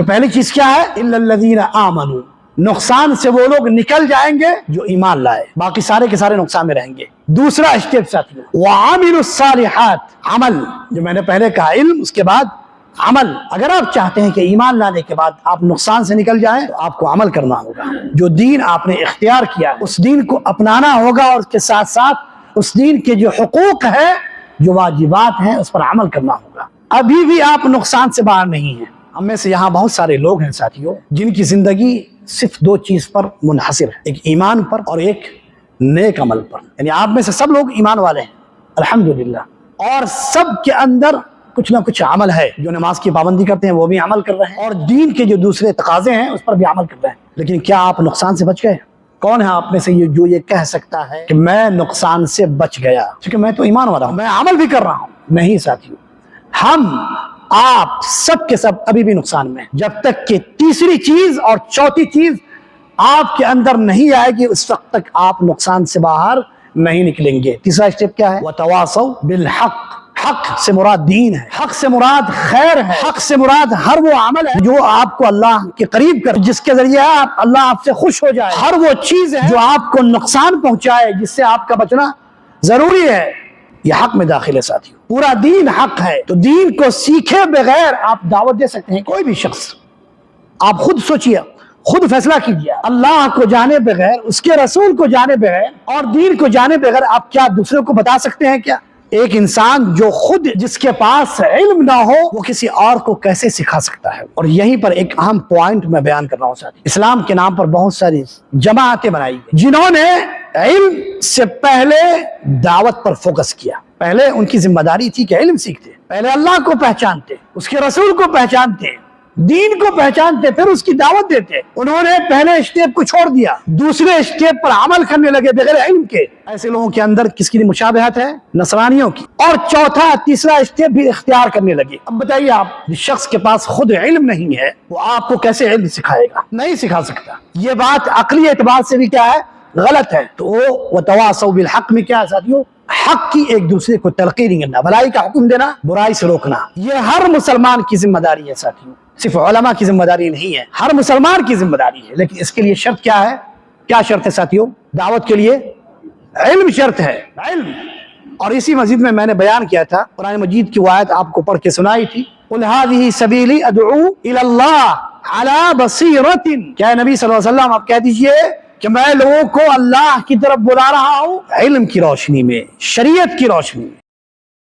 پہلی چیز کیا ہے؟ الا الذین آمنوا، نقصان سے وہ لوگ نکل جائیں گے جو ایمان لائے، باقی سارے کے سارے نقصان میں رہیں گے۔ دوسرا اسٹیپ ساتھیوں، وعاملوا الصالحات، عمل، جو میں نے پہلے کہا علم، اس کے بعد عمل۔ اگر آپ چاہتے ہیں کہ ایمان لانے کے بعد آپ نقصان سے نکل جائیں تو آپ کو عمل کرنا ہوگا۔ جو دین آپ نے اختیار کیا ہے اس دین کو اپنانا ہوگا، اور اس کے ساتھ ساتھ اس دین کے جو حقوق ہیں، جو واجبات ہیں، اس پر عمل کرنا ہوگا۔ ابھی بھی آپ نقصان سے باہر نہیں ہیں۔ ہم میں سے یہاں بہت سارے لوگ ہیں ساتھیوں جن کی زندگی صرف دو چیز پر منحصر ہے، ایک ایمان پر اور ایک نیک عمل پر۔ یعنی آپ میں سے سب لوگ ایمان والے ہیں الحمدللہ، اور سب کے اندر کچھ نہ کچھ عمل ہے۔ جو نماز کی پابندی کرتے ہیں وہ بھی عمل کر رہے ہیں، اور دین کے جو دوسرے تقاضے ہیں اس پر بھی عمل کر رہے ہیں۔ لیکن کیا آپ نقصان سے بچ گئے؟ کون ہے آپ میں سے جو یہ کہہ سکتا ہے کہ میں نقصان سے بچ گیا کیونکہ میں تو ایمان والا ہوں، میں عمل بھی کر رہا ہوں؟ نہیں ساتھیوں، ہم آپ سب کے سب ابھی بھی نقصان میں ہیں۔ جب تک کہ تیسری چیز اور چوتھی چیز آپ کے اندر نہیں آئے گی اس وقت تک آپ نقصان سے باہر نہیں نکلیں گے۔ تیسرا اسٹیپ کیا ہے؟ وَتَوَاصَوْا بِالْحَقِّ، حق سے مراد دین ہے، حق سے مراد خیر ہے، حق سے مراد ہر وہ عمل ہے جو آپ کو اللہ کے قریب کر، جس کے ذریعے اللہ آپ سے خوش ہو جائے۔ ہر وہ چیز ہے جو آپ کو نقصان پہنچائے، جس سے آپ کا بچنا ضروری ہے، یہ حق میں داخل ہے ساتھیوں۔ پورا دین حق ہے، تو دین کو سیکھے بغیر آپ دعوت دے سکتے ہیں؟ کوئی بھی شخص، آپ خود سوچئے، خود فیصلہ کیجئے، اللہ کو جانے بغیر، اس کے رسول کو جانے بغیر اور دین کو جانے بغیر آپ کیا دوسرے کو بتا سکتے ہیں؟ کیا ایک انسان جو خود جس کے پاس علم نہ ہو وہ کسی اور کو کیسے سکھا سکتا ہے؟ اور یہیں پر ایک اہم پوائنٹ میں بیان کر رہا ہوں ساتھی، اسلام کے نام پر بہت ساری جماعتیں بنائی گئی جنہوں نے علم سے پہلے دعوت پر فوکس کیا۔ پہلے ان کی ذمہ داری تھی کہ علم سیکھتے، پہلے اللہ کو پہچانتے، اس کے رسول کو پہچانتے، دین کو پہچانتے، پھر اس کی دعوت دیتے۔ انہوں نے پہلے اسٹیپ کو چھوڑ دیا، دوسرے اسٹیپ پر عمل کرنے لگے بغیر علم کے۔ ایسے لوگوں کے اندر کس کی مشابہت ہے؟ نصرانیوں کی۔ اور چوتھا تیسرا اسٹیپ بھی اختیار کرنے لگے۔ اب بتائیے، آپ جس شخص کے پاس خود علم نہیں ہے وہ آپ کو کیسے علم سکھائے گا؟ نہیں سکھا سکتا۔ یہ بات عقلی اعتبار سے بھی کیا ہے؟ غلط ہے۔ تو وَتَوَاصَوْا بِالْحَقِّ میں کیا ہے ساتھیوں؟ حق کی ایک دوسرے کو تلقین کرنا، بھلائی کا حکم دینا، برائی سے روکنا، یہ ہر مسلمان کی ذمہ داری ہے ساتھیوں، صرف علماء کی ذمہ داری نہیں ہے، ہر مسلمان کی ذمہ داری ہے۔ لیکن اس کے لیے شرط کیا ہے؟ کیا شرط ہے ساتھیوں؟ دعوت کے لیے علم شرط ہے، علم۔ اور اسی مزید میں نے بیان کیا تھا، قرآن مجید کی وہ آیت آپ کو پڑھ کے سنائی تھی، قُلْ هَذِهِ سَبِيلِي أَدْعُو إِلَى اللَّهِ عَلَى بَصِيرَةٍ۔ کیا نبی صلی اللہ علیہ وسلم آپ کہہ دیجئے کہ میں لوگوں کو اللہ کی طرف بلا رہا ہوں علم کی روشنی میں، شریعت کی روشنی میں۔